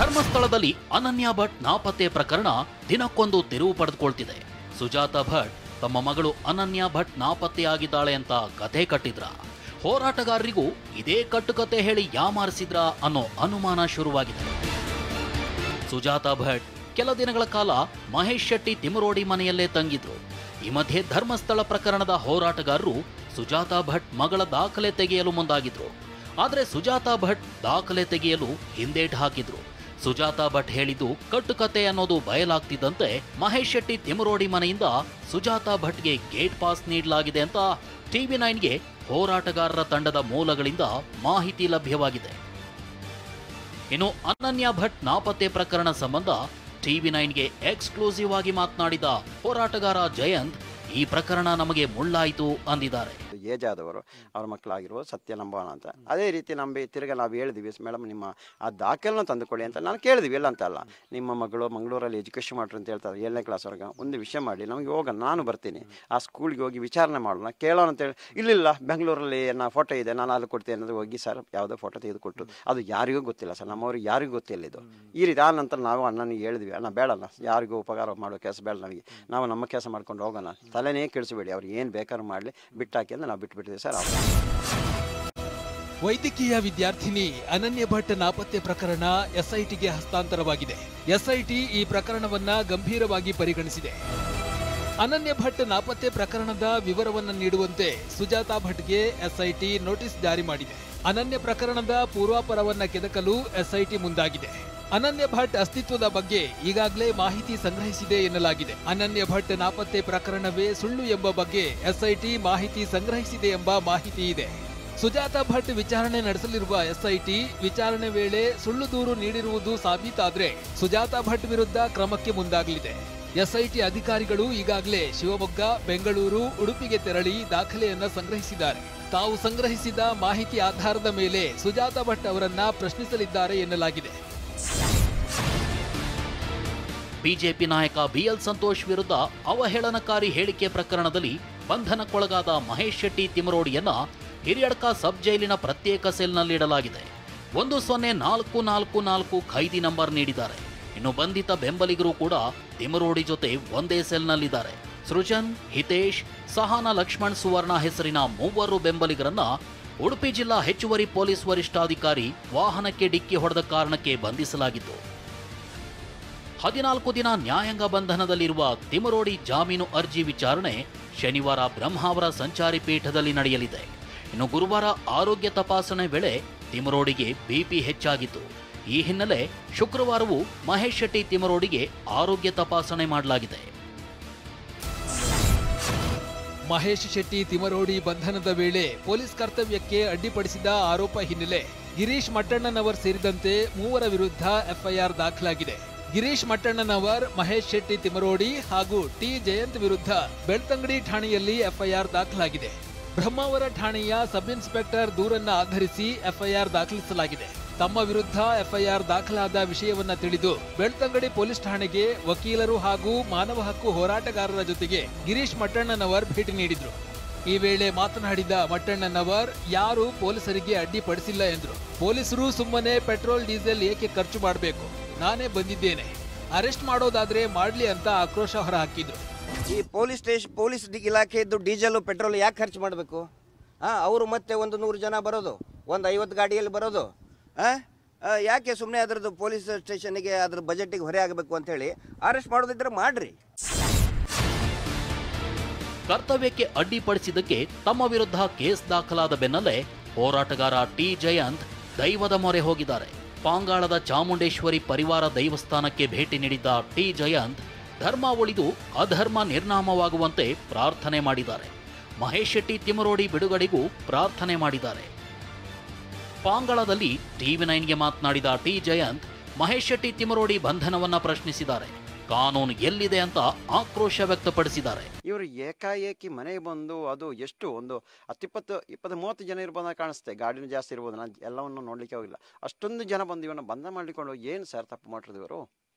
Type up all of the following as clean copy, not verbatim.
ಧರ್ಮಸ್ಥಳದಲ್ಲಿ ಅನನ್ಯ ಭಟ್ ನಾಪತ್ತೆ ಪ್ರಕರಣ ದಿನಕ್ಕೊಂದು ತಿರುವು ಪಡೆದುಕೊಳ್ತಿದೆ. ಸುಜಾತಾ ಭಟ್ ತಮ್ಮ ಮಗಳು ಅನನ್ಯ ಭಟ್ ನಾಪತ್ತೆಯಾಗಿದ್ದಾಳೆ ಅಂತ ಕಥೆ ಕಟ್ಟಿದ್ರ, ಹೋರಾಟಗಾರರಿಗೂ ಇದೇ ಕಟ್ಟುಕತೆ ಹೇಳಿ ಯಾಮಾರಿಸಿದ್ರ ಅನ್ನೋ ಅನುಮಾನ ಶುರುವಾಗಿದೆ. ಸುಜಾತಾ ಭಟ್ ಕೆಲ ದಿನಗಳ ಕಾಲ ಮಹೇಶ್ ಶೆಟ್ಟಿ ತಿಮರೋಡಿ ಮನೆಯಲ್ಲೇ ತಂಗಿದ್ರು. ಈ ಮಧ್ಯೆ ಧರ್ಮಸ್ಥಳ ಪ್ರಕರಣದ ಹೋರಾಟಗಾರರು ಸುಜಾತಾ ಭಟ್ ಮಗಳ ದಾಖಲೆ ತೆಗೆಯಲು ಮುಂದಾಗಿದ್ರು. ಆದರೆ ಸುಜಾತಾ ಭಟ್ ದಾಖಲೆ ತೆಗೆಯಲು ಹಿಂದೇಟು ಹಾಕಿದ್ರು. ಸುಜಾತಾ ಭಟ್ ಹೇಳಿದ್ದು ಕಟ್ಟುಕತೆ ಅನ್ನೋದು ಬಯಲಾಗ್ತಿದ್ದಂತೆ ಮಹೇಶ್ ಶೆಟ್ಟಿ ತಿಮರೋಡಿ ಮನೆಯಿಂದ ಸುಜಾತಾ ಭಟ್ಗೆ ಗೇಟ್ ಪಾಸ್ ನೀಡಲಾಗಿದೆ ಅಂತ TV9ಗೆ ಹೋರಾಟಗಾರರ ತಂಡದ ಮೂಲಗಳಿಂದ ಮಾಹಿತಿ ಲಭ್ಯವಾಗಿದೆ. ಇನ್ನು ಅನನ್ಯ ಭಟ್ ನಾಪತ್ತೆ ಪ್ರಕರಣ ಸಂಬಂಧ TV9ಗೆ ಎಕ್ಸ್ಕ್ಲೂಸಿವ್ ಆಗಿ ಮಾತನಾಡಿದ ಹೋರಾಟಗಾರ ಜಯಂತ್, ಈ ಪ್ರಕರಣ ನಮಗೆ ಮುಳ್ಳಾಯಿತು ಅಂದಿದ್ದಾರೆ. ಏಜ್ ಆದವರು ಅವ್ರ ಮಕ್ಕಳಾಗಿರುವ ಸತ್ಯ ನಂಬೋಣ ಅಂತ. ಅದೇ ರೀತಿ ನಂಬಿ ತಿರ್ಗಿ ನಾವು ಹೇಳಿದ್ವಿ, ಮೇಡಮ್ ನಿಮ್ಮ ಆ ದಾಖಲೆನ ತಂದುಕೊಳ್ಳಿ ಅಂತ ನಾನು ಕೇಳಿದ್ವಿ. ಇಲ್ಲ ಅಂತ ಅಲ್ಲ, ನಿಮ್ಮ ಮಗಳು ಮಂಗಳೂರಲ್ಲಿ ಎಜುಕೇಷನ್ ಮಾಡ್ರು ಅಂತ ಹೇಳ್ತಾರೆ 7ನೇ ಕ್ಲಾಸ್ವರೆಗೆ. ಒಂದು ವಿಷಯ ಮಾಡಿ ನಮಗೆ ಹೋಗೋಣ, ನಾನು ಬರ್ತೀನಿ, ಆ ಸ್ಕೂಲ್ಗೆ ಹೋಗಿ ವಿಚಾರಣೆ ಮಾಡೋಣ, ಕೇಳೋಣ ಅಂತೇಳಿ. ಇಲ್ಲ ಬೆಂಗಳೂರಲ್ಲಿ ಫೋಟೋ ಇದೆ, ನಾನು ಅಲ್ಲಿ ಕೊಡ್ತೀನಿ ಅನ್ನೋದು. ಹೋಗಿ ಸರ್ ಯಾವುದೋ ಫೋಟೋ ತೆಗೆದುಕೊಟ್ಟು ಅದು ಯಾರಿಗೂ ಗೊತ್ತಿಲ್ಲ ಸರ್, ನಮ್ಮವ್ರಿಗೆ ಯಾರಿಗೂ ಗೊತ್ತಿಲ್ಲ ಇದು. ಈ ರೀತಿ ಆ ನಂತರ ನಾವು ಅಣ್ಣನಿಗೆ ಹೇಳಿದ್ವಿ, ಅಣ್ಣ ಬೇಡಲ್ಲ, ಯಾರಿಗೂ ಉಪಕಾರ ಮಾಡೋ ಕೆಲಸ ಬೇಡ ನಮಗೆ, ನಾವು ನಮ್ಮ ಕೆಲಸ ಮಾಡ್ಕೊಂಡು ಹೋಗೋಣ, ತಲೆನೇ ಕೆಡಿಸಬೇಡಿ, ಅವ್ರು ಏನು ಬೇಕಾದ್ರೂ ಮಾಡಲಿ, ಬಿಟ್ಟಾಕಿ ಅಂದ್ರೆ ನಾವು ಬಿಟ್ಬಿಟ್ಟಿದ್ದೀವಿ ಸರ್. ವೈದ್ಯಕೀಯ ವಿದ್ಯಾರ್ಥಿನಿ ಅನನ್ಯ ಭಟ್ ನಾಪತ್ತೆ ಪ್ರಕರಣ SITಗೆ ಹಸ್ತಾಂತರವಾಗಿದೆ. SIT ಈ ಪ್ರಕರಣವನ್ನ ಗಂಭೀರವಾಗಿ ಪರಿಗಣಿಸಿದೆ. ಅನನ್ಯ ಭಟ್ ನಾಪತ್ತೆ ಪ್ರಕರಣದ ವಿವರವನ್ನು ನೀಡುವಂತೆ ಸುಜಾತಾ ಭಟ್ಗೆ SIT ನೋಟಿಸ್ ಜಾರಿ ಮಾಡಿದೆ. ಅನನ್ಯ ಪ್ರಕರಣದ ಪೂರ್ವಾಪರವನ್ನ ಕೆದಕಲು SIT ಮುಂದಾಗಿದೆ. ಅನನ್ಯ ಭಟ್ ಅಸ್ತಿತ್ವದ ಬಗ್ಗೆ ಈಗಾಗಲೇ ಮಾಹಿತಿ ಸಂಗ್ರಹಿಸಿದೆ ಎನ್ನಲಾಗಿದೆ. ಅನನ್ಯ ಭಟ್ ನಾಪತ್ತೆ ಪ್ರಕರಣವೇ ಸುಳ್ಳು ಎಂಬ ಬಗ್ಗೆ SIT ಮಾಹಿತಿ ಸಂಗ್ರಹಿಸಿದೆ ಎಂಬ ಮಾಹಿತಿ ಇದೆ. ಸುಜಾತಾ ಭಟ್ ವಿಚಾರಣೆ ನಡೆಸಲಿರುವ SIT ವಿಚಾರಣೆ ವೇಳೆ ಸುಳ್ಳು ದೂರು ನೀಡಿರುವುದು ಸಾಬೀತಾದ್ರೆ ಸುಜಾತಾ ಭಟ್ ವಿರುದ್ಧ ಕ್ರಮಕ್ಕೆ ಮುಂದಾಗಲಿದೆ. SIT ಅಧಿಕಾರಿಗಳು ಈಗಾಗಲೇ ಶಿವಮೊಗ್ಗ, ಬೆಂಗಳೂರು, ಉಡುಪಿಗೆ ತೆರಳಿ ದಾಖಲೆಯನ್ನ ಸಂಗ್ರಹಿಸಿದ್ದಾರೆ. ತಾವು ಸಂಗ್ರಹಿಸಿದ ಮಾಹಿತಿ ಆಧಾರದ ಮೇಲೆ ಸುಜಾತಾ ಭಟ್ ಅವರನ್ನ ಪ್ರಶ್ನಿಸಲಿದ್ದಾರೆ ಎನ್ನಲಾಗಿದೆ. ಬಿಜೆಪಿ ನಾಯಕ BL ಸಂತೋಷ್ ವಿರುದ್ಧ ಅವಹೇಳನಕಾರಿ ಹೇಳಿಕೆ ಪ್ರಕರಣದಲ್ಲಿ ಬಂಧನಕ್ಕೊಳಗಾದ ಮಹೇಶ್ ಶೆಟ್ಟಿ ತಿಮರೋಡಿಯನ್ನ ಹಿರಿಯಡ್ಕ ಸಬ್ ಜೈಲಿನ ಪ್ರತ್ಯೇಕ ಸೆಲ್ನಲ್ಲಿಡಲಾಗಿದೆ. 10444 ಖೈದಿ ನಂಬರ್ ನೀಡಿದ್ದಾರೆ. ಇನ್ನು ಬಂಧಿತ ಬೆಂಬಲಿಗರು ಕೂಡ ತಿಮರೋಡಿ ಜೊತೆ ಒಂದೇ ಸೆಲ್ನಲ್ಲಿದ್ದಾರೆ. ಸೃಜನ್, ಹಿತೇಶ್, ಸಹಾನ ಲಕ್ಷ್ಮಣ್ ಸುವರ್ಣ ಹೆಸರಿನ 3 ಬೆಂಬಲಿಗರನ್ನ ಉಡುಪಿ ಜಿಲ್ಲಾ ಹೆಚ್ಚುವರಿ ಪೊಲೀಸ್ ವರಿಷ್ಠಾಧಿಕಾರಿ ವಾಹನಕ್ಕೆ ಡಿಕ್ಕಿ ಹೊಡೆದ ಕಾರಣಕ್ಕೆ ಬಂಧಿಸಲಾಗಿತ್ತು. 14 ದಿನ ನ್ಯಾಯಾಂಗ ಬಂಧನದಲ್ಲಿರುವ ತಿಮರೋಡಿ ಜಾಮೀನು ಅರ್ಜಿ ವಿಚಾರಣೆ ಶನಿವಾರ ಬ್ರಹ್ಮಾವರ ಸಂಚಾರಿ ಪೀಠದಲ್ಲಿ ನಡೆಯಲಿದೆ. ಇನ್ನು ಗುರುವಾರ ಆರೋಗ್ಯ ತಪಾಸಣೆ ವೇಳೆ ತಿಮರೋಡಿಗೆ BP ಹೆಚ್ಚಾಗಿತ್ತು. ಈ ಹಿನ್ನೆಲೆ ಶುಕ್ರವಾರವೂ ಮಹೇಶ್ ಶೆಟ್ಟಿ ತಿಮರೋಡಿಗೆ ಆರೋಗ್ಯ ತಪಾಸಣೆ ಮಾಡಲಾಗಿದೆ. ಮಹೇಶ್ ಶೆಟ್ಟಿ ತಿಮರೋಡಿ ಬಂಧನದ ವೇಳೆ ಪೊಲೀಸ್ ಕರ್ತವ್ಯಕ್ಕೆ ಅಡ್ಡಿಪಡಿಸಿದ ಆರೋಪ ಹಿನ್ನೆಲೆ ಗಿರೀಶ್ ಮಟ್ಟಣ್ಣನವರ್ ಸೇರಿದಂತೆ 3 ವಿರುದ್ಧ FIR ದಾಖಲಾಗಿದೆ. ಗಿರೀಶ್ ಮಟ್ಟಣ್ಣನವರ್, ಮಹೇಶ್ ಶೆಟ್ಟಿ ತಿಮರೋಡಿ ಹಾಗೂ T ಜಯಂತ್ ವಿರುದ್ಧ ಬೆಳ್ತಂಗಡಿ ಠಾಣೆಯಲ್ಲಿ FIR ದಾಖಲಾಗಿದೆ. ಬ್ರಹ್ಮಾವರ ಠಾಣೆಯ ಸಬ್ ಇನ್ಸ್ಪೆಕ್ಟರ್ ದೂರನ್ನ ಆಧರಿಸಿ FIR ದಾಖಲಿಸಲಾಗಿದೆ. ತಮ್ಮ ವಿರುದ್ಧ FIR ದಾಖಲಾದ ವಿಷಯವನ್ನ ತಿಳಿದು ಬೆಳ್ತಂಗಡಿ ಪೊಲೀಸ್ ಠಾಣೆಗೆ ವಕೀಲರು ಹಾಗೂ ಮಾನವ ಹಕ್ಕು ಹೋರಾಟಗಾರರ ಜೊತೆಗೆ ಗಿರೀಶ್ ಮಟ್ಟಣ್ಣನವರ್ ಭೇಟಿ ನೀಡಿದ್ರು. ಈ ವೇಳೆ ಮಾತನಾಡಿದ ಮಟ್ಟಣ್ಣನವರ್, ಯಾರು ಪೊಲೀಸರಿಗೆ ಅಡ್ಡಿಪಡಿಸಿಲ್ಲ ಎಂದ್ರು. ಪೊಲೀಸರು ಸುಮ್ಮನೆ ಪೆಟ್ರೋಲ್ ಡೀಸೆಲ್ ಏಕೆ ಖರ್ಚು ಮಾಡಬೇಕು, ನಾನೇ ಬಂದಿದ್ದೇನೆ, ಅರೆಸ್ಟ್ ಮಾಡೋದಾದ್ರೆ ಮಾಡ್ಲಿ ಅಂತ ಆಕ್ರೋಶ ಹೊರಹಾಕಿದ್ರು. ಈ ಪೊಲೀಸ್ ಇಲಾಖೆಯದ್ದು ಡೀಸೆಲ್ ಪೆಟ್ರೋಲ್ ಯಾಕೆ ಖರ್ಚು ಮಾಡಬೇಕು? ಅವರು ಮತ್ತೆ 100 ಜನ ಬರೋದು, 50 ಗಾಡಿಯಲ್ಲಿ ಬರೋದು, ಯಾಕೆ ಸುಮ್ಮನೆ ಅದರದ್ದು ಪೊಲೀಸ್ ಸ್ಟೇಷನ್ಗೆ ಅದ್ರ ಬಜೆಟಿಗೆ ಹೊರೆ ಆಗಬೇಕು ಅಂತ ಹೇಳಿ ಅರೆಸ್ಟ್ ಮಾಡೋದಿದ್ರೆ ಮಾಡ್ರಿ. ಕರ್ತವ್ಯಕ್ಕೆ ಅಡ್ಡಿಪಡಿಸಿದ್ದಕ್ಕೆ ತಮ್ಮ ವಿರುದ್ಧ ಕೇಸ್ ದಾಖಲಾದ ಬೆನ್ನಲ್ಲೇ ಹೋರಾಟಗಾರ T ಜಯಂತ್ ದೈವದ ಮೊರೆ ಹೋಗಿದ್ದಾರೆ. ಪಾಂಗಾಳದ ಚಾಮುಂಡೇಶ್ವರಿ ಪರಿವಾರ ದೈವಸ್ಥಾನಕ್ಕೆ ಭೇಟಿ ನೀಡಿದ್ದ T ಜಯಂತ್ ಧರ್ಮ ಉಳಿದು ಅಧರ್ಮ ನಿರ್ನಾಮವಾಗುವಂತೆ ಪ್ರಾರ್ಥನೆ ಮಾಡಿದ್ದಾರೆ. ಮಹೇಶ್ ಶೆಟ್ಟಿ ತಿಮರೋಡಿ ಬಿಡುಗಡೆಗೂ ಪ್ರಾರ್ಥನೆ ಮಾಡಿದ್ದಾರೆ. ಪಾಂಗಾಳದಲ್ಲಿ TV9ಗೆ ಮಾತನಾಡಿದ T ಜಯಂತ್ ಮಹೇಶ್ ಶೆಟ್ಟಿ ತಿಮರೋಡಿ ಬಂಧನವನ್ನ ಪ್ರಶ್ನಿಸಿದ್ದಾರೆ. ಕಾನೂನು ಎಲ್ಲಿದೆ ಅಂತ ಆಕ್ರೋಶ ವ್ಯಕ್ತಪಡಿಸಿದ್ದಾರೆ. ಇವರು ಏಕಾಏಕಿ ಮನೆಗೆ ಬಂದು ಅದು ಎಷ್ಟು ಒಂದು 20-30 ಜನ ಇರ್ಬೋದ ಕಾಣಿಸುತ್ತೆ. ಗಾಡಿನೂ ಜಾಸ್ತಿ ಇರ್ಬೋದು, ನಾನು ಎಲ್ಲವನ್ನು ನೋಡ್ಲಿಕ್ಕೆ ಹೋಗಿಲ್ಲ. ಅಷ್ಟೊಂದು ಜನ ಬಂದು ಇವನ್ನ ಬಂಧ ಮಾಡ್ಲಿಕೊಂಡು ಏನು ಸರ್ ತಪ್ಪು ಮಾಡಿದ್ರು ಇವರು?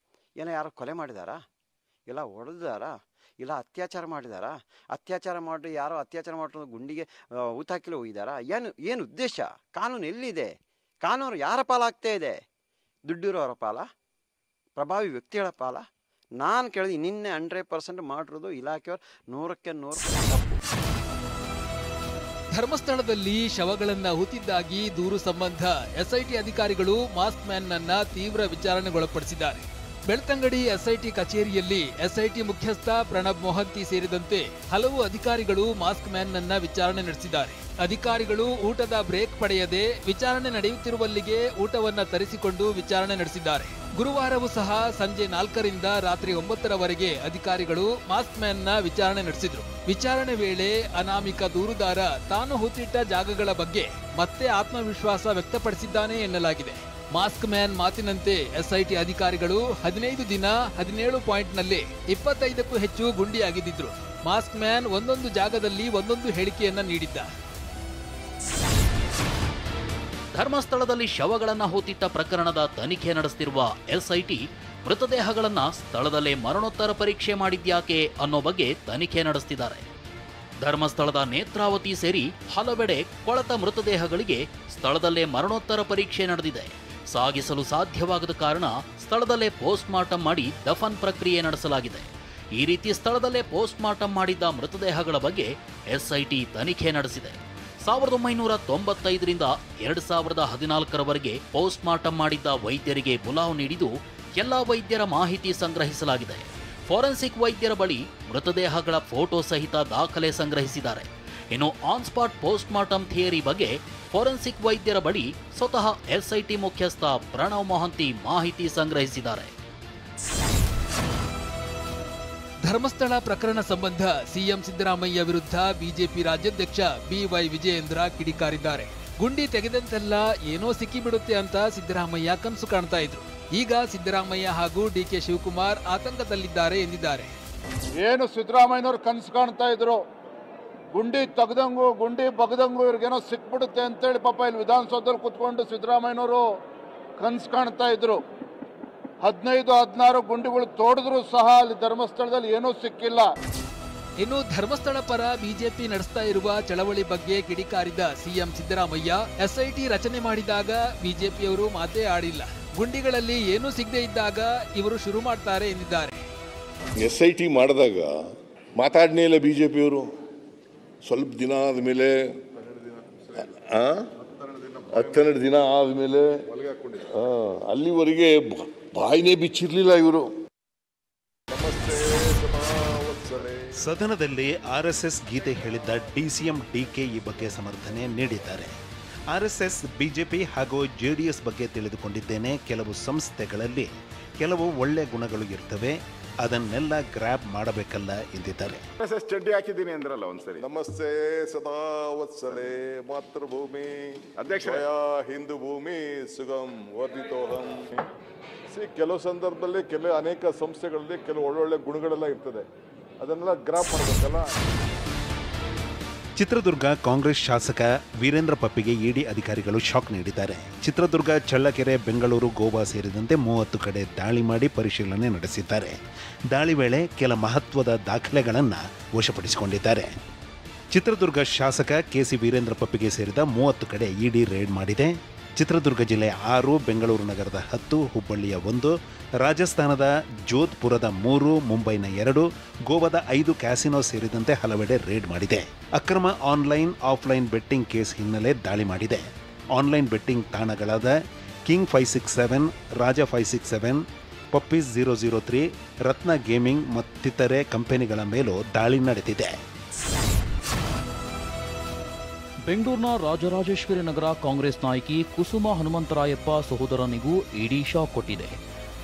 ಏನೋ ಯಾರು ಕೊಲೆ ಮಾಡಿದಾರಾ, ಇಲ್ಲ ಹೊಡೆದಾರಾ, ಇಲ್ಲ ಅತ್ಯಾಚಾರ ಮಾಡಿದಾರಾ? ಅತ್ಯಾಚಾರ ಮಾಡಿ ಯಾರೋ ಅತ್ಯಾಚಾರ ಮಾಡೋದು ಗುಂಡಿಗೆ ಊತಾಕಿಲು ಹೋಗಿದಾರಾ? ಏನು ಉದ್ದೇಶ? ಕಾನೂನು ಎಲ್ಲಿದೆ? ಕಾನೂನು ಯಾರ ಪಾಲಾಗ್ತಾ ಇದೆ? ದುಡ್ಡಿರೋರ ಪಾಲ, ಪ್ರಭಾವಿ ವ್ಯಕ್ತಿಗಳ ಪಾಲ? ನಾನು ಕೇಳಿದೆ, ನಿನ್ನೆ 100% ಮಾಡಿರೋದು ಇಲಾಖೆಯವರು 100ಕ್ಕೆ 100% ತಪ್ಪು. ಧರ್ಮಸ್ಥಳದಲ್ಲಿ ಶವಗಳನ್ನ ಹೂತಿದ್ದಾಗಿ ದೂರು ಸಂಬಂಧ ಎಸ್ಐಟಿ ಅಧಿಕಾರಿಗಳು ಮಾಸ್ಕ್ ಮ್ಯಾನ್ ನನ್ನ ತೀವ್ರ ವಿಚಾರಣೆಗೊಳಪಡಿಸಿದ್ದಾರೆ. ಬೆಳ್ತಂಗಡಿ ಎಸ್ಐಟಿ ಕಚೇರಿಯಲ್ಲಿ ಎಸ್ಐಟಿ ಮುಖ್ಯಸ್ಥ ಪ್ರಣಬ್ ಮೊಹಂತಿ ಸೇರಿದಂತೆ ಹಲವು ಅಧಿಕಾರಿಗಳು ಮಾಸ್ಕ್ ಮ್ಯಾನ್ ನನ್ನ ವಿಚಾರಣೆ ನಡೆಸಿದ್ದಾರೆ. ಅಧಿಕಾರಿಗಳು ಊಟದ ಬ್ರೇಕ್ ಪಡೆಯದೆ ವಿಚಾರಣೆ ನಡೆಯುತ್ತಿರುವಲ್ಲಿಗೆ ಊಟವನ್ನ ತರಿಸಿಕೊಂಡು ವಿಚಾರಣೆ ನಡೆಸಿದ್ದಾರೆ. ಗುರುವಾರವೂ ಸಹ ಸಂಜೆ 4ರಿಂದ ರಾತ್ರಿ 9ರವರೆಗೆ ಅಧಿಕಾರಿಗಳು ಮಾಸ್ಕ್ ಮ್ಯಾನ್ ನ ವಿಚಾರಣೆ ನಡೆಸಿದ್ರು. ವಿಚಾರಣೆ ವೇಳೆ ಅನಾಮಿಕ ದೂರುದಾರ ತಾನು ಹೂತಿಟ್ಟ ಜಾಗಗಳ ಬಗ್ಗೆ ಮತ್ತೆ ಆತ್ಮವಿಶ್ವಾಸ ವ್ಯಕ್ತಪಡಿಸಿದ್ದಾನೆ ಎನ್ನಲಾಗಿದೆ. ಮಾಸ್ಕ್ ಮ್ಯಾನ್ ಮಾತಿನಂತೆ ಎಸ್ಐಟಿ ಅಧಿಕಾರಿಗಳು 15 ದಿನ 17 ಪಾಯಿಂಟ್ನಲ್ಲಿ 25ಕ್ಕೂ ಹೆಚ್ಚು ಗುಂಡಿಯಾಗಿದ್ದಿದ್ರು. ಮಾಸ್ಕ್ ಮ್ಯಾನ್ ಒಂದೊಂದು ಜಾಗದಲ್ಲಿ ಒಂದೊಂದು ಹೇಳಿಕೆಯನ್ನ ನೀಡಿದ್ದ. ಧರ್ಮಸ್ಥಳದಲ್ಲಿ ಶವಗಳನ್ನ ಹೂತಿಟ್ಟ ಪ್ರಕರಣದ ತನಿಖೆ ನಡೆಸುತ್ತಿರುವ ಎಸ್ಐಟಿ ಮೃತದೇಹಗಳನ್ನ ಸ್ಥಳದಲ್ಲೇ ಮರಣೋತ್ತರ ಪರೀಕ್ಷೆ ಮಾಡಿದ್ಯಾಕೆ ಅನ್ನೋ ಬಗ್ಗೆ ತನಿಖೆ ನಡೆಸುತ್ತಿದ್ದಾರೆ. ಧರ್ಮಸ್ಥಳದ ನೇತ್ರಾವತಿ ಸೇರಿ ಹಲವೆಡೆ ಕೊಳೆತ ಮೃತದೇಹಗಳಿಗೆ ಸ್ಥಳದಲ್ಲೇ ಮರಣೋತ್ತರ ಪರೀಕ್ಷೆ ನಡೆದಿದೆ. ಸಾಗಿಸಲು ಸಾಧ್ಯವಾಗದ ಕಾರಣ ಸ್ಥಳದಲ್ಲೇ ಪೋಸ್ಟ್ ಮಾರ್ಟಂ ಮಾಡಿ ದಫನ್ ಪ್ರಕ್ರಿಯೆ ನಡೆಸಲಾಗಿದೆ. ಈ ರೀತಿ ಸ್ಥಳದಲ್ಲೇ ಪೋಸ್ಟ್ ಮಾರ್ಟಂ ಮಾಡಿದ್ದ ಮೃತದೇಹಗಳ ಬಗ್ಗೆ ಎಸ್ಐಟಿ ತನಿಖೆ ನಡೆಸಿದೆ. 1995ರಿಂದ 2014ರವರೆಗೆ ಪೋಸ್ಟ್ ಮಾರ್ಟಂ ಮಾಡಿದ್ದ ವೈದ್ಯರಿಗೆ ಬುಲಾವ್ ನೀಡಿದ್ದು ಎಲ್ಲ ವೈದ್ಯರ ಮಾಹಿತಿ ಸಂಗ್ರಹಿಸಲಾಗಿದೆ. ಫೋರೆನ್ಸಿಕ್ ವೈದ್ಯರ ಬಳಿ ಮೃತದೇಹಗಳ ಫೋಟೋ ಸಹಿತ ದಾಖಲೆ ಸಂಗ್ರಹಿಸಿದ್ದಾರೆ. ಇನ್ನು on spot post mortem theory ಬಗ್ಗೆ ಫೋರೆನ್ಸಿಕ್ ವೈದ್ಯರ ಬಳಿ ಸ್ವತಃ ಎಸ್ಐಟಿ ಮುಖ್ಯಸ್ಥ ಪ್ರಣವ್ ಮೊಹಂತಿ ಮಾಹಿತಿ ಸಂಗ್ರಹಿಸಿದ್ದಾರೆ. ಧರ್ಮಸ್ಥಳ ಪ್ರಕರಣ ಸಂಬಂಧ ಸಿಎಂ ಸಿದ್ದರಾಮಯ್ಯ ವಿರುದ್ಧ ಬಿಜೆಪಿ ರಾಜ್ಯಾಧ್ಯಕ್ಷ ಬಿವೈ ವಿಜಯೇಂದ್ರ ಕಿಡಿಕಾರಿದ್ದಾರೆ. ಗುಂಡಿ ತೆಗೆದಂತೆಲ್ಲ ಏನೋ ಸಿಕ್ಕಿಬಿಡುತ್ತೆ ಅಂತ ಸಿದ್ದರಾಮಯ್ಯ ಕನಸು ಕಾಣ್ತಾ ಇದ್ರು. ಈಗ ಸಿದ್ದರಾಮಯ್ಯ ಹಾಗೂ ಡಿಕೆ ಶಿವಕುಮಾರ್ ಆತಂಕದಲ್ಲಿದ್ದಾರೆ ಎಂದಿದ್ದಾರೆ. ಏನು ಸಿದ್ದರಾಮಯ್ಯನವರು ಕನಸು ಕಾಣ್ತಾ ಇದ್ರು, ಗುಂಡಿ ತೆಗ್ದಂಗು ಗುಂಡಿ ಬಗ್ದಂಗು ಇವ್ರಿಗೇನೋ ಸಿಕ್ಬಿಡುತ್ತೆ ಅಂತೇಳಿ ಪಾಪ ಇಲ್ಲಿ ವಿಧಾನಸೌಧದಲ್ಲಿ ಕುತ್ಕೊಂಡು ಸಿದ್ದರಾಮಯ್ಯನವರು ಕನಸು ಕಾಣ್ತಾ ಇದ್ರು. 15-16 ಗುಂಡಿಗಳು ತೋಡಿದ್ರು ಸಹ ಅಲ್ಲಿ ಧರ್ಮಸ್ಥಳದಲ್ಲಿ ಏನೂ ಸಿಕ್ಕಿಲ್ಲ. ಇನ್ನು ಧರ್ಮಸ್ಥಳ ಪರ ಬಿಜೆಪಿ ನಡೆಸ್ತಾ ಇರುವ ಚಳವಳಿ ಬಗ್ಗೆ ಕಿಡಿಕಾರಿದ ಸಿಎಂ ಸಿದ್ದರಾಮಯ್ಯ ಎಸ್ಐಟಿ ರಚನೆ ಮಾಡಿದಾಗ ಬಿಜೆಪಿಯವರು ಮಾತೇ ಆಡಿಲ್ಲ. ಗುಂಡಿಗಳಲ್ಲಿ ಏನೂ ಸಿಗದೆ ಇದ್ದಾಗ ಇವರು ಶುರು ಮಾಡ್ತಾರೆ ಎಂದಿದ್ದಾರೆ. ಎಸ್ಐಟಿ ಮಾಡಿದಾಗ ಮಾತಾಡನೇ ಇಲ್ಲ ಬಿಜೆಪಿಯವರು. ಸ್ವಲ್ಪ ದಿನ ಆದಮೇಲೆ 12 ದಿನ ಆದಮೇಲೆ ಅಲ್ಲಿವರೆಗೆ ಬಾಯಿನೇ ಬಿಚ್ಚಿರ್ಲಿಲ್ಲ ಇವರು. ಸದನದಲ್ಲಿ ಆರ್ಎಸ್ಎಸ್ ಗೀತೆ ಹೇಳಿದ್ದ ಡಿಸಿಎಂ ಡಿಕೆ ಈ ಬಗ್ಗೆ ಸಮರ್ಥನೆ ನೀಡಿದ್ದಾರೆ. ಆರ್ಎಸ್ಎಸ್ ಬಿಜೆಪಿ ಹಾಗೂ ಜೆಡಿಎಸ್ ಬಗ್ಗೆ ತಿಳಿದುಕೊಂಡಿದ್ದೇನೆ. ಕೆಲವು ಸಂಸ್ಥೆಗಳಲ್ಲಿ ಕೆಲವು ಒಳ್ಳೆ ಗುಣಗಳು ಇರ್ತವೆ, ಅದನ್ನೆಲ್ಲ ಗ್ರ್ಯಾಬ್ ಮಾಡಬೇಕಲ್ಲ ಎಂದಿದ್ದಾರೆ. ಚಡ್ಡಿ ಹಾಕಿದ್ದೀನಿ ಅಂದ್ರಲ್ಲ ಒಂದ್ಸರಿ. ನಮಸ್ತೆ ಸದಾ ವತ್ಸಲೆ ಮಾತೃಭೂಮಿ ಅಧ್ಯಕ್ಷ ಹಿಂದೂ ಭೂಮಿ ಸುಗಂ ವರ್ಧಿತೋಹಂ. ಕೆಲವು ಸಂದರ್ಭದಲ್ಲಿ ಅನೇಕ ಸಂಸ್ಥೆಗಳಲ್ಲಿ ಕೆಲವು ಒಳ್ಳೊಳ್ಳೆ ಗುಣಗಳೆಲ್ಲ ಇರ್ತದೆ, ಅದನ್ನೆಲ್ಲ ಗ್ರಾಪ್ ಮಾಡಬೇಕಲ್ಲ. ಚಿತ್ರದುರ್ಗ ಕಾಂಗ್ರೆಸ್ ಶಾಸಕ ವೀರೇಂದ್ರ ಪಪ್ಪಿಗೆ ಇಡಿ ಅಧಿಕಾರಿಗಳು ಶಾಕ್ ನೀಡಿದ್ದಾರೆ. ಚಿತ್ರದುರ್ಗ, ಚಳ್ಳಕೆರೆ, ಬೆಂಗಳೂರು, ಗೋವಾ ಸೇರಿದಂತೆ 30 ಕಡೆ ದಾಳಿ ಮಾಡಿ ಪರಿಶೀಲನೆ ನಡೆಸಿದ್ದಾರೆ. ದಾಳಿ ವೇಳೆ ಕೆಲ ಮಹತ್ವದ ದಾಖಲೆಗಳನ್ನು ವಶಪಡಿಸಿಕೊಂಡಿದ್ದಾರೆ. ಚಿತ್ರದುರ್ಗ ಶಾಸಕ ಕೆಸಿ ವೀರೇಂದ್ರ ಪಪ್ಪಿಗೆ ಸೇರಿದ 30 ಕಡೆ ಇಡಿ ರೇಡ್ ಮಾಡಿದೆ. ಚಿತ್ರದುರ್ಗ ಜಿಲ್ಲೆಯ 6, ಬೆಂಗಳೂರು ನಗರದ 10, ಹುಬ್ಬಳ್ಳಿಯ 1, ರಾಜಸ್ಥಾನದ ಜೋಧ್ಪುರದ 3, ಮುಂಬೈನ 2, ಗೋವಾದ 5 ಕ್ಯಾಸಿನೋ ಸೇರಿದಂತೆ ಹಲವೆಡೆ ರೇಡ್ ಮಾಡಿದೆ. ಅಕ್ರಮ ಆನ್ಲೈನ್ ಆಫ್ಲೈನ್ ಬೆಟ್ಟಿಂಗ್ ಕೇಸ್ ಹಿನ್ನೆಲೆ ದಾಳಿ ಮಾಡಿದೆ. ಆನ್ಲೈನ್ ಬೆಟ್ಟಿಂಗ್ ತಾಣಗಳಾದ ಕಿಂಗ್ 567, ರಾಜ 567, ಪಪ್ಪೀಸ್ 003, ರತ್ನ ಗೇಮಿಂಗ್ ಮತ್ತಿತರೆ ಕಂಪನಿಗಳ ಮೇಲೂ ದಾಳಿ ನಡೆದಿದೆ. ಬೆಂಗಳೂರಿನ ರಾಜರಾಜೇಶ್ವರಿ ನಗರ ಕಾಂಗ್ರೆಸ್ ನಾಯಕಿ ಕುಸುಮ ಹನುಮಂತರಾಯಪ್ಪ ಸಹೋದರನಿಗೂ ಇಡಿ ಶಾಕ್ ಕೊಟ್ಟಿದೆ.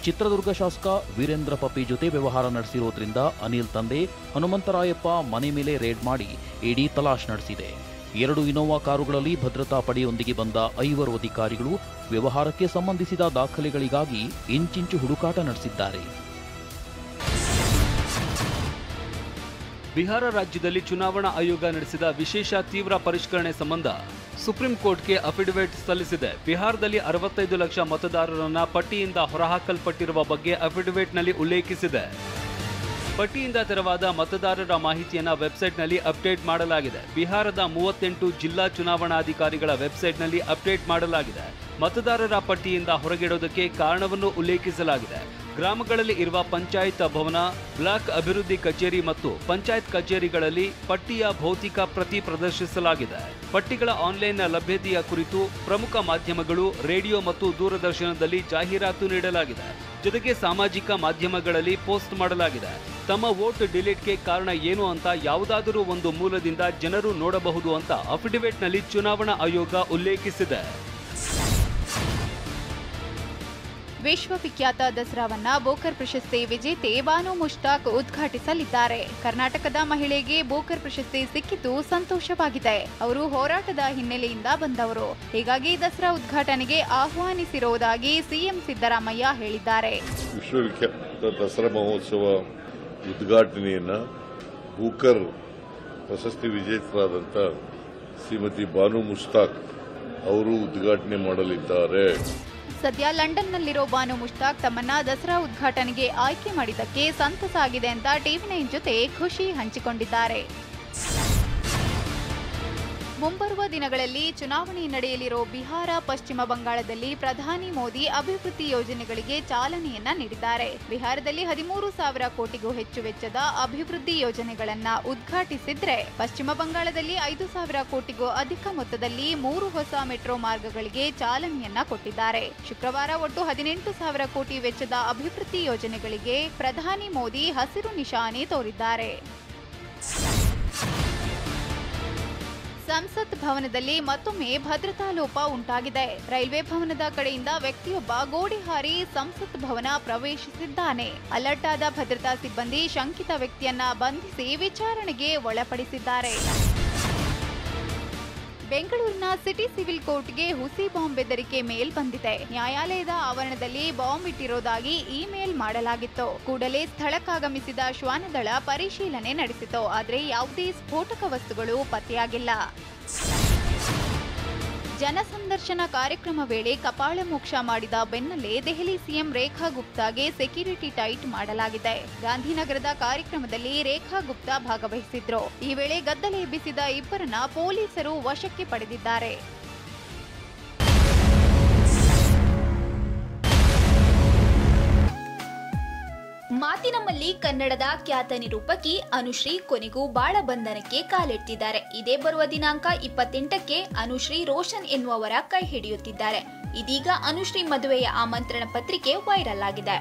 ಚಿತ್ರದುರ್ಗ ಶಾಸಕ ವೀರೇಂದ್ರ ಪಪ್ಪಿ ಜೊತೆ ವ್ಯವಹಾರ ನಡೆಸಿರೋದ್ರಿಂದ ಅನಿಲ್ ತಂದೆ ಹನುಮಂತರಾಯಪ್ಪ ಮನೆ ಮೇಲೆ ರೇಡ್ ಮಾಡಿ ಇಡಿ ತಲಾಶ್ ನಡೆಸಿದೆ. 2 ಇನೋವಾ ಕಾರುಗಳಲ್ಲಿ ಭದ್ರತಾ ಪಡೆಯೊಂದಿಗೆ ಬಂದ 5 ಅಧಿಕಾರಿಗಳು ವ್ಯವಹಾರಕ್ಕೆ ಸಂಬಂಧಿಸಿದ ದಾಖಲೆಗಳಿಗಾಗಿ ಇಂಚಿಂಚು ಹುಡುಕಾಟ ನಡೆಸಿದ್ದಾರೆ. ಬಿಹಾರ ರಾಜ್ಯದಲ್ಲಿ ಚುನಾವಣಾ ಆಯೋಗ ನಡೆಸಿದ ವಿಶೇಷ ತೀವ್ರ ಪರಿಷ್ಕರಣೆ ಸಂಬಂಧ ಸುಪ್ರೀಂ ಕೋರ್ಟ್ಗೆ ಅಫಿಡವಿಟ್ ಸಲ್ಲಿಸಿದೆ. ಬಿಹಾರದಲ್ಲಿ 65 ಲಕ್ಷ ಮತದಾರರನ್ನ ಪಟ್ಟಿಯಿಂದ ಹೊರಹಾಕಲ್ಪಟ್ಟಿರುವ ಬಗ್ಗೆ ಅಫಿಡವಿಟ್ನಲ್ಲಿ ಉಲ್ಲೇಖಿಸಿದೆ. ಪಟ್ಟಿಯಿಂದ ತೆರವಾದ ಮತದಾರರ ಮಾಹಿತಿಯನ್ನು ವೆಬ್ಸೈಟ್ನಲ್ಲಿ ಅಪ್ಡೇಟ್ ಮಾಡಲಾಗಿದೆ. ಬಿಹಾರದ 38 ಜಿಲ್ಲಾ ಚುನಾವಣಾಧಿಕಾರಿಗಳ ವೆಬ್ಸೈಟ್ನಲ್ಲಿ ಅಪ್ಡೇಟ್ ಮಾಡಲಾಗಿದೆ. ಮತದಾರರ ಪಟ್ಟಿಯಿಂದ ಹೊರಗಿಡೋದಕ್ಕೆ ಕಾರಣವನ್ನು ಉಲ್ಲೇಖಿಸಲಾಗಿದೆ. ಗ್ರಾಮಗಳಲ್ಲಿ ಇರುವ ಪಂಚಾಯತ್ ಭವನ, ಬ್ಲಾಕ್ ಅಭಿವೃದ್ಧಿ ಕಚೇರಿ ಮತ್ತು ಪಂಚಾಯತ್ ಕಚೇರಿಗಳಲ್ಲಿ ಪಟ್ಟಿಯ ಭೌತಿಕ ಪ್ರತಿ ಪ್ರದರ್ಶಿಸಲಾಗಿದೆ. ಪಟ್ಟಿಗಳ ಆನ್ಲೈನ್ ಲಭ್ಯತೆಯ ಕುರಿತು ಪ್ರಮುಖ ಮಾಧ್ಯಮಗಳು, ರೇಡಿಯೋ ಮತ್ತು ದೂರದರ್ಶನದಲ್ಲಿ ಜಾಹೀರಾತು ನೀಡಲಾಗಿದೆ. ಜೊತೆಗೆ ಸಾಮಾಜಿಕ ಮಾಧ್ಯಮಗಳಲ್ಲಿ ಪೋಸ್ಟ್ ಮಾಡಲಾಗಿದೆ. ತಮ್ಮ ವೋಟ್ ಡಿಲೀಟ್ಗೆ ಕಾರಣ ಏನು ಅಂತ ಯಾವುದಾದರೂ ಒಂದು ಮೂಲದಿಂದ ಜನರು ನೋಡಬಹುದು ಅಂತ ಅಫಿಡವಿಟ್ನಲ್ಲಿ ಚುನಾವಣಾ ಆಯೋಗ ಉಲ್ಲೇಖಿಸಿದೆ. ವಿಶ್ವವಿಖ್ಯಾತ ದಸರಾವನ್ನ ಬೋಕರ್ ಪ್ರಶಸ್ತಿ ವಿಜೇತೆ ಬಾನು ಮುಷ್ತಾಕ್ ಉದ್ಘಾಟಿಸಲಿದ್ದಾರೆ. ಕರ್ನಾಟಕದ ಮಹಿಳೆಗೆ ಬೋಕರ್ ಪ್ರಶಸ್ತಿ ಸಿಕ್ಕಿದ್ದು ಸಂತೋಷವಾಗಿದೆ. ಅವರು ಹೋರಾಟದ ಹಿನ್ನೆಲೆಯಿಂದ ಬಂದವರು, ಹೀಗಾಗಿ ದಸರಾ ಉದ್ಘಾಟನೆಗೆ ಆಹ್ವಾನಿಸಿರುವುದಾಗಿ ಸಿಎಂ ಸಿದ್ದರಾಮಯ್ಯ ಹೇಳಿದ್ದಾರೆ. ವಿಶ್ವವಿಖ್ಯಾತ ದಸರಾ ಮಹೋತ್ಸವ ಉದ್ಘಾಟನೆಯನ್ನ ಬೋಕರ್ ಪ್ರಶಸ್ತಿ ವಿಜೇತರಾದಂಥ ಶ್ರೀಮತಿ ಬಾನು ಮುಷ್ತಾಕ್ ಅವರು ಉದ್ಘಾಟನೆ ಮಾಡಲಿದ್ದಾರೆ. ಸದ್ಯ ಲಂಡನ್ನಲ್ಲಿರೋ ಬಾನು ಮುಷ್ತಾಕ್ ತಮ್ಮನ್ನ ದಸರಾ ಉದ್ಘಾಟನೆಗೆ ಆಯ್ಕೆ ಮಾಡಿದ್ದಕ್ಕೆ ಸಂತಸ ಆಗಿದೆ ಅಂತ ಟಿವಿ9 ಜೊತೆ ಖುಷಿ ಹಂಚಿಕೊಂಡಿದ್ದಾರೆ. ಮುಂಬರುವ ದಿನಗಳಲ್ಲಿ ಚುನಾವಣೆ ನಡೆಯಲಿರೋ ಬಿಹಾರ, ಪಶ್ಚಿಮ ಬಂಗಾಳದಲ್ಲಿ ಪ್ರಧಾನಿ ಮೋದಿ ಅಭಿವೃದ್ಧಿ ಯೋಜನೆಗಳಿಗೆ ಚಾಲನೆಯನ್ನ ನೀಡಿದ್ದಾರೆ. ಬಿಹಾರದಲ್ಲಿ 13,000 ಕೋಟಿಗೂ ಹೆಚ್ಚು ವೆಚ್ಚದ ಅಭಿವೃದ್ಧಿ ಯೋಜನೆಗಳನ್ನ ಉದ್ಘಾಟಿಸಿದ್ರೆ, ಪಶ್ಚಿಮ ಬಂಗಾಳದಲ್ಲಿ 5,000 ಕೋಟಿಗೂ ಅಧಿಕ ಮೊತ್ತದಲ್ಲಿ 3 ಹೊಸ ಮೆಟ್ರೋ ಮಾರ್ಗಗಳಿಗೆ ಚಾಲನೆಯನ್ನ ಕೊಟ್ಟಿದ್ದಾರೆ. ಶುಕ್ರವಾರ ಒಟ್ಟು 18,000 ಕೋಟಿ ವೆಚ್ಚದ ಅಭಿವೃದ್ಧಿ ಯೋಜನೆಗಳಿಗೆ ಪ್ರಧಾನಿ ಮೋದಿ ಹಸಿರು ನಿಶಾನೆ ತೋರಿದ್ದಾರೆ. ಸಂಸತ್ ಭವನದಲ್ಲಿ ಮತ್ತೊಮ್ಮೆ ಭದ್ರತಾ ಲೋಪ ಉಂಟಾಗಿದೆ. ರೈಲ್ವೆ ಭವನದ ಕಡೆಯಿಂದ ವ್ಯಕ್ತಿಯೊಬ್ಬ ಗೋಡೆ ಹಾರಿ ಸಂಸತ್ ಭವನ ಪ್ರವೇಶಿಸಿದ್ದಾನೆ. ಅಲರ್ಟ್ ಆದ ಭದ್ರತಾ ಸಿಬ್ಬಂದಿ ಶಂಕಿತ ವ್ಯಕ್ತಿಯನ್ನ ಬಂಧಿಸಿ ವಿಚಾರಣೆಗೆ ಒಳಪಡಿಸಿದ್ದಾರೆ. ಬೆಂಗಳೂರಿನ ಸಿಟಿ ಸಿವಿಲ್ ಕೋರ್ಟ್ಗೆ ಹುಸಿ ಬಾಂಬ್ ಬೆದರಿಕೆ ಮೇಲ್ ಬಂದಿದೆ. ನ್ಯಾಯಾಲಯದ ಆವರಣದಲ್ಲಿ ಬಾಂಬ್ ಇಟ್ಟಿರೋದಾಗಿ ಇಮೇಲ್ ಮಾಡಲಾಗಿತ್ತು. ಕೂಡಲೇ ಸ್ಥಳಕ್ಕಾಗಮಿಸಿದ ಶ್ವಾನದಳ ಪರಿಶೀಲನೆ ನಡೆಸಿತು. ಆದರೆ ಯಾವುದೇ ಸ್ಫೋಟಕ ವಸ್ತುಗಳು ಪತ್ತೆಯಾಗಿಲ್ಲ. ಜನಸಂದರ್ಶನ ಕಾರ್ಯಕ್ರಮ ವೇಳೆ ಕಪಾಳ ಮೋಕ್ಷ ಮಾಡಿದ ಬೆನ್ನಲ್ಲೇ ದೆಹಲಿ ಸಿಎಂ ರೇಖಾ ಗುಪ್ತಾಗೆ ಸೆಕ್ಯೂರಿಟಿ ಟೈಟ್ ಮಾಡಲಾಗಿದೆ. ಗಾಂಧಿನಗರದ ಕಾರ್ಯಕ್ರಮದಲ್ಲಿ ರೇಖಾ ಗುಪ್ತಾ ಭಾಗವಹಿಸಿದ್ರು. ಈ ವೇಳೆ ಗದ್ದಲ ಎಬ್ಬಿಸಿದ ಇಬ್ಬರನ್ನ ಪೊಲೀಸರು ವಶಕ್ಕೆ ಪಡೆದಿದ್ದಾರೆ. ಮಾತಿನಮ್ಮಲ್ಲಿ ಕನ್ನಡದ ಖ್ಯಾತ ನಿರೂಪಕಿ ಅನುಶ್ರೀ ಕೊನೆಗೂ ಬಾಳ ಬಂಧನಕ್ಕೆ ಕಾಲಿಡ್ತಿದ್ದಾರೆ. ಇದೇ ಬರುವ ದಿನಾಂಕ 28ಕ್ಕೆ ಅನುಶ್ರೀ ರೋಷನ್ ಎನ್ನುವವರ ಕೈ ಹಿಡಿಯುತ್ತಿದ್ದಾರೆ. ಇದೀಗ ಅನುಶ್ರೀ ಮದುವೆಯ ಆಮಂತ್ರಣ ಪತ್ರಿಕೆ ವೈರಲ್ ಆಗಿದೆ.